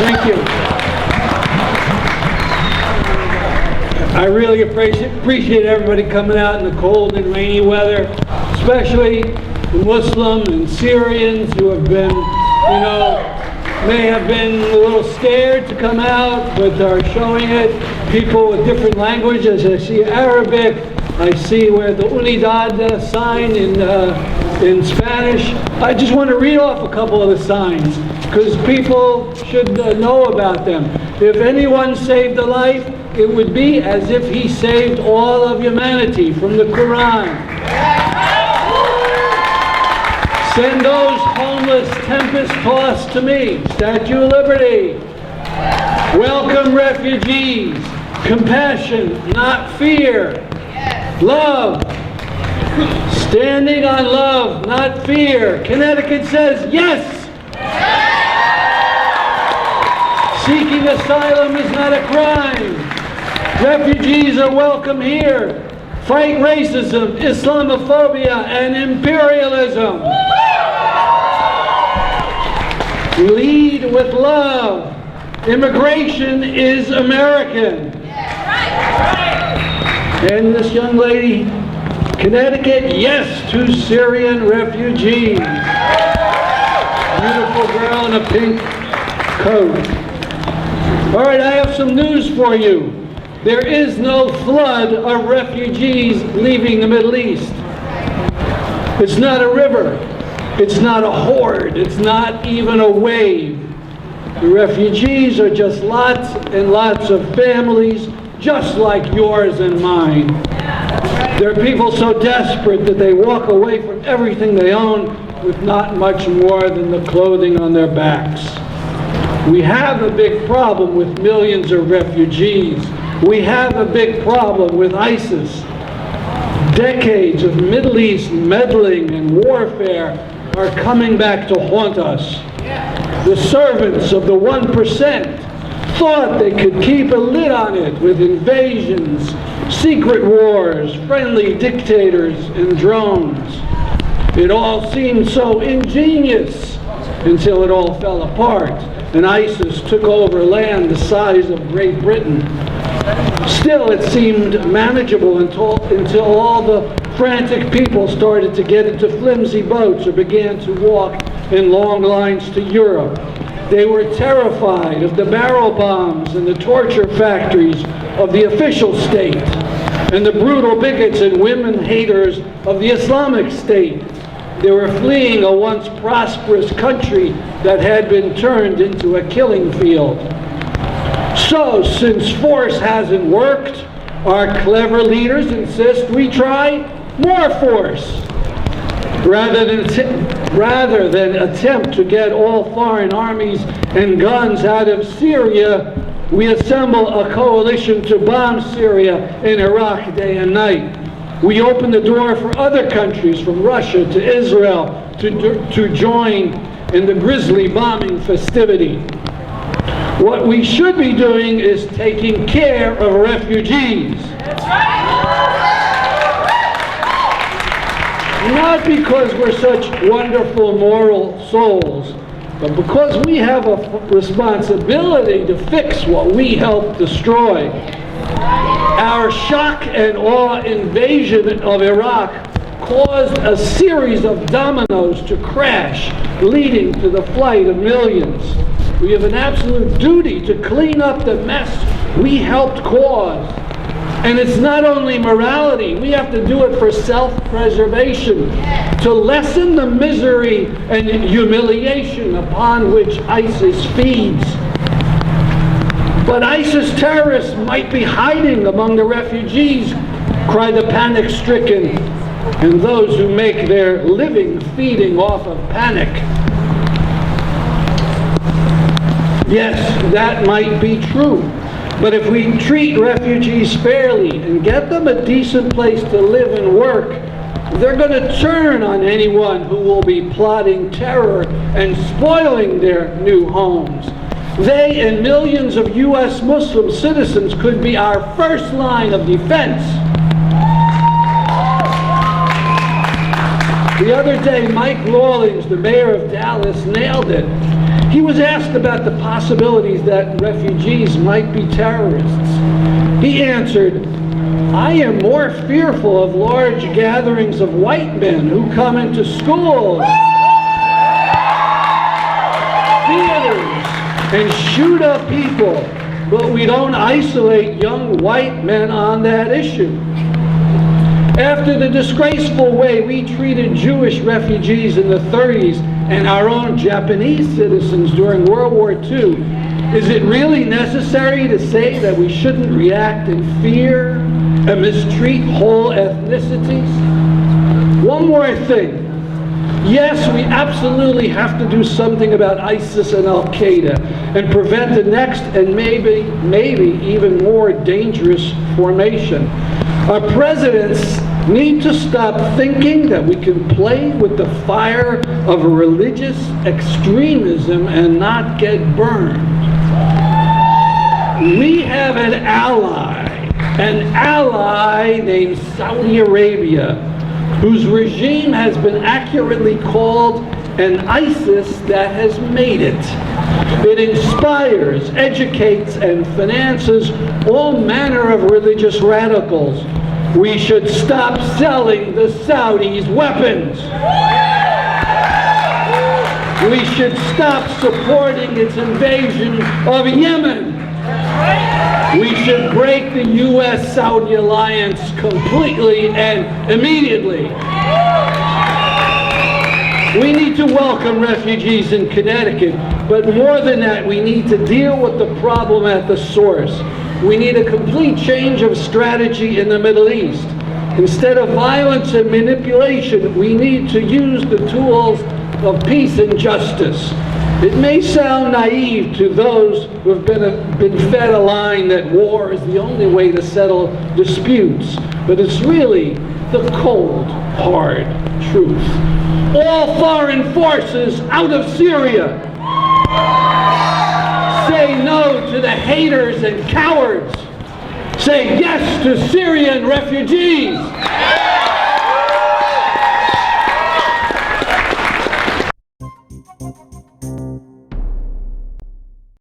Thank you. I really appreciate everybody coming out in the cold and rainy weather, especially the Muslims and Syrians who have been, may have been a little scared to come out, but are showing it. People with different languages. I see Arabic. I see where the Unidad sign in Spanish. I just want to read off a couple of the signs because people should know about them. If anyone saved a life, it would be as if he saved all of humanity, from the Quran. Send those homeless tempest-tossed to me. Statue of Liberty. Welcome refugees. Compassion, not fear. Love. Standing on love, not fear. Connecticut says yes. Seeking asylum is not a crime. Refugees are welcome here. Fight racism, Islamophobia, and imperialism. Lead with love. Immigration is American. And this young lady, Connecticut, yes to Syrian refugees. Beautiful girl in a pink coat. All right, I have some news for you. There is no flood of refugees leaving the Middle East. It's not a river. It's not a horde. It's not even a wave. The refugees are just lots and lots of families, just like yours and mine. There are people so desperate that they walk away from everything they own with not much more than the clothing on their backs. We have a big problem with millions of refugees. We have a big problem with ISIS. Decades of Middle East meddling and warfare are coming back to haunt us. The servants of the 1% thought they could keep a lid on it with invasions, secret wars, friendly dictators, and drones. It all seemed so ingenious until it all fell apart and ISIS took over land the size of Great Britain. Still, it seemed manageable until all the frantic people started to get into flimsy boats or began to walk in long lines to Europe. They were terrified of the barrel bombs and the torture factories of the official state and the brutal bigots and women haters of the Islamic State. They were fleeing a once prosperous country that had been turned into a killing field. So, since force hasn't worked, our clever leaders insist we try more force. Rather than attempt to get all foreign armies and guns out of Syria, we assemble a coalition to bomb Syria and Iraq day and night. We open the door for other countries, from Russia to Israel, to join in the grisly bombing festivity. What we should be doing is taking care of refugees. That's right. Not because we're such wonderful moral souls, but because we have a responsibility to fix what we helped destroy. Our shock and awe invasion of Iraq caused a series of dominoes to crash, leading to the flight of millions. We have an absolute duty to clean up the mess we helped cause. And it's not only morality, we have to do it for self-preservation, to lessen the misery and humiliation upon which ISIS feeds. But ISIS terrorists might be hiding among the refugees, cry the panic-stricken, and those who make their living feeding off of panic. Yes, that might be true. But if we treat refugees fairly and get them a decent place to live and work, they're going to turn on anyone who will be plotting terror and spoiling their new homes. They and millions of U.S. Muslim citizens could be our first line of defense. The other day, Mike Rawlings, the mayor of Dallas, nailed it. He was asked about the possibilities that refugees might be terrorists. He answered, "I am more fearful of large gatherings of white men who come into schools, theaters, and shoot up people, but we don't isolate young white men on that issue." After the disgraceful way we treated Jewish refugees in the 30s and our own Japanese citizens during World War II, is it really necessary to say that we shouldn't react in fear and mistreat whole ethnicities? One more thing. Yes, we absolutely have to do something about ISIS and Al-Qaeda and prevent the next and maybe even more dangerous formation. Our presidents need to stop thinking that we can play with the fire of religious extremism and not get burned. We have an ally named Saudi Arabia, whose regime has been accurately called an ISIS that has made it. It inspires, educates, and finances all manner of religious radicals. We should stop selling the Saudis weapons. We should stop supporting its invasion of Yemen. We should break the U.S.-Saudi alliance completely and immediately. We need to welcome refugees in Connecticut, but more than that, we need to deal with the problem at the source. We need a complete change of strategy in the Middle East. Instead of violence and manipulation, we need to use the tools of peace and justice. It may sound naive to those who have been fed a line that war is the only way to settle disputes, but it's really the cold, hard truth. All foreign forces out of Syria. Say no to the haters and cowards. Say yes to Syrian refugees.